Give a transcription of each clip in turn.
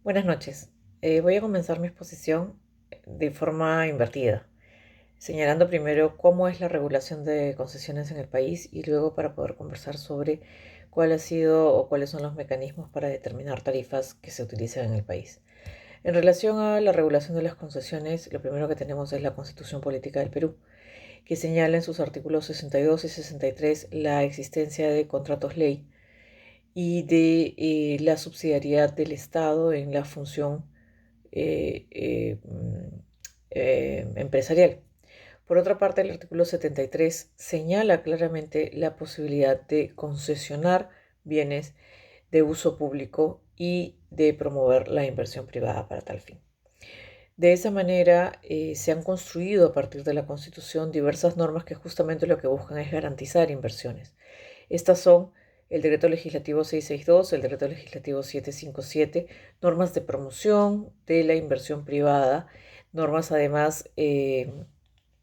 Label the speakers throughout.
Speaker 1: Buenas noches. Voy a comenzar mi exposición de forma invertida, señalando primero cómo es la regulación de concesiones en el país y luego para poder conversar sobre cuál ha sido o cuáles son los mecanismos para determinar tarifas que se utilizan en el país. En relación a la regulación de las concesiones, lo primero que tenemos es la Constitución Política del Perú, que señala en sus artículos 62 y 63 la existencia de contratos ley y de la subsidiariedad del Estado en la función eh, eh, mm, empresarial. Por otra parte, el artículo 73 señala claramente la posibilidad de concesionar bienes de uso público y de promover la inversión privada para tal fin. De esa manera, se han construido a partir de la Constitución diversas normas que justamente lo que buscan es garantizar inversiones. Estas son el Decreto Legislativo 662, el Decreto Legislativo 757, normas de promoción de la inversión privada, normas además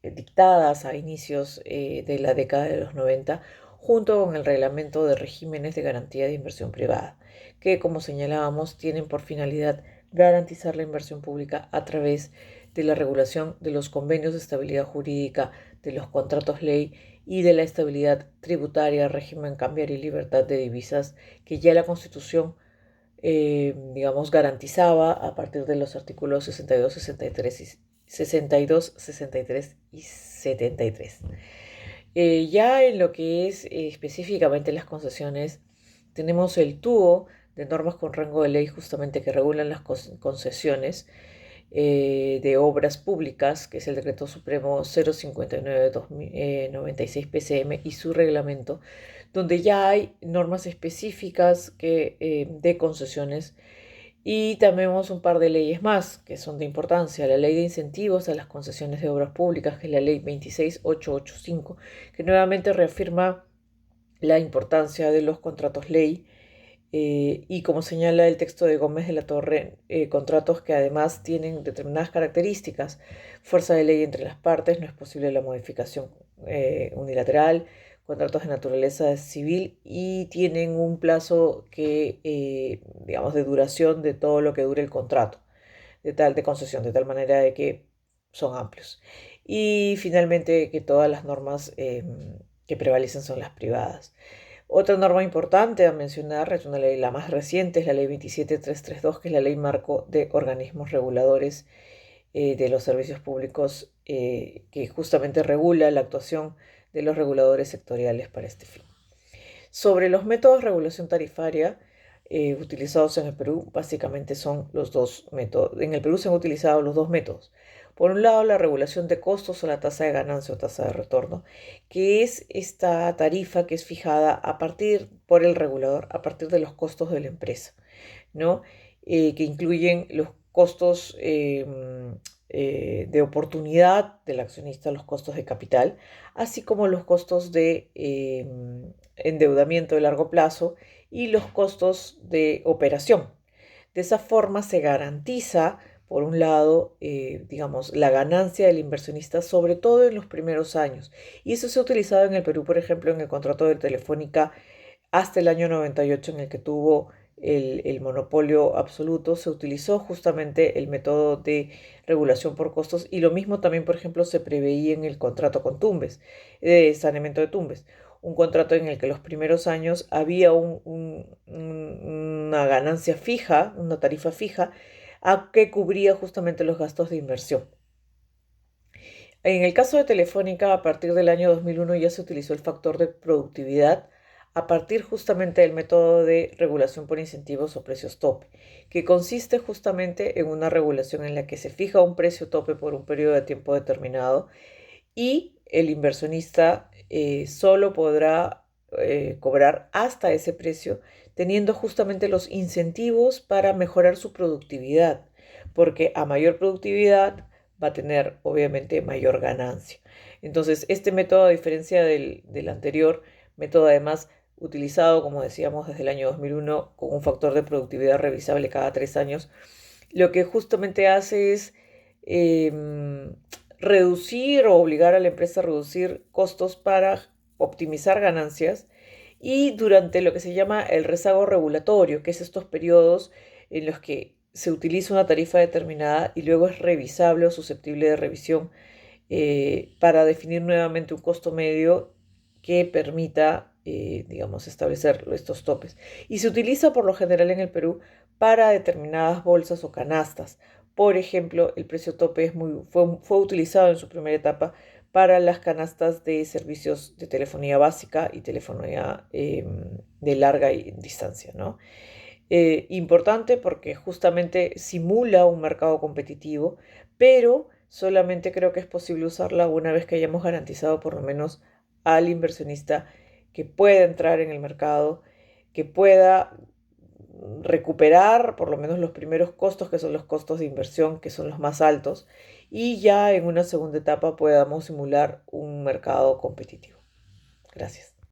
Speaker 1: dictadas a inicios de la década de los 90, junto con el Reglamento de Regímenes de Garantía de Inversión Privada, que, como señalábamos, tienen por finalidad garantizar la inversión pública a través de la regulación de los convenios de estabilidad jurídica, de los contratos ley y de la estabilidad tributaria, régimen cambiario y libertad de divisas que ya la Constitución, digamos, garantizaba a partir de los artículos 62, 63 y 62, 63 y 73. Ya en lo que es específicamente las concesiones, tenemos el TUO de normas con rango de ley justamente que regulan las concesiones de obras públicas, que es el Decreto Supremo 059-96 PCM y su reglamento, donde ya hay normas específicas de concesiones y también tenemos un par de leyes más que son de importancia. La ley de incentivos a las concesiones de obras públicas, que es la ley 26885, que nuevamente reafirma la importancia de los contratos ley y como señala el texto de Gómez de la Torre, contratos que además tienen determinadas características. Fuerza de ley entre las partes, no es posible la modificación unilateral, contratos de naturaleza civil y tienen un plazo digamos, de duración de todo lo que dure el contrato de concesión, de tal manera de que son amplios. Y finalmente que todas las normas que prevalecen son las privadas. Otra norma importante a mencionar es una ley, la más reciente, es la ley 27332, que es la ley marco de organismos reguladores de los servicios públicos, que justamente regula la actuación de los reguladores sectoriales para este fin. Sobre los métodos de regulación tarifaria utilizados en el Perú, básicamente son los dos métodos. En el Perú se han utilizado los dos métodos. Por un lado, la regulación de costos o la tasa de ganancia o tasa de retorno, que es esta tarifa que es fijada por el regulador a partir de los costos de la empresa, ¿no? Que incluyen los costos de oportunidad del accionista, los costos de capital, así como los costos de endeudamiento de largo plazo y los costos de operación. De esa forma se garantiza, por un lado, digamos, la ganancia del inversionista, sobre todo en los primeros años. Y eso se ha utilizado en el Perú, por ejemplo, en el contrato de Telefónica hasta el año 98 en el que tuvo el monopolio absoluto, se utilizó justamente el método de regulación por costos y lo mismo también, por ejemplo, se preveía en el contrato con Tumbes, de saneamiento de Tumbes, un contrato en el que los primeros años había una ganancia fija, una tarifa fija, a que cubría justamente los gastos de inversión. En el caso de Telefónica, a partir del año 2001 ya se utilizó el factor de productividad a partir justamente del método de regulación por incentivos o precios tope, que consiste justamente en una regulación en la que se fija un precio tope por un periodo de tiempo determinado y el inversionista solo podrá cobrar hasta ese precio, teniendo justamente los incentivos para mejorar su productividad, porque a mayor productividad va a tener obviamente mayor ganancia. Entonces, este método, a diferencia del anterior método, además utilizado, como decíamos, desde el año 2001, con un factor de productividad revisable cada 3 años, lo que justamente hace es em, reducir o obligar a la empresa a reducir costos para optimizar ganancias y durante lo que se llama el rezago regulatorio, que es estos periodos en los que se utiliza una tarifa determinada y luego es revisable o susceptible de revisión para definir nuevamente un costo medio que permita, digamos, establecer estos topes. Y se utiliza por lo general en el Perú para determinadas bolsas o canastas. Por ejemplo, el precio tope fue utilizado en su primera etapa para las canastas de servicios de telefonía básica y telefonía de larga distancia, ¿no? Importante porque justamente simula un mercado competitivo, pero solamente creo que es posible usarla una vez que hayamos garantizado por lo menos al inversionista que pueda entrar en el mercado, que pueda recuperar por lo menos los primeros costos, que son los costos de inversión, que son los más altos, y ya en una segunda etapa podamos simular un mercado competitivo. Gracias.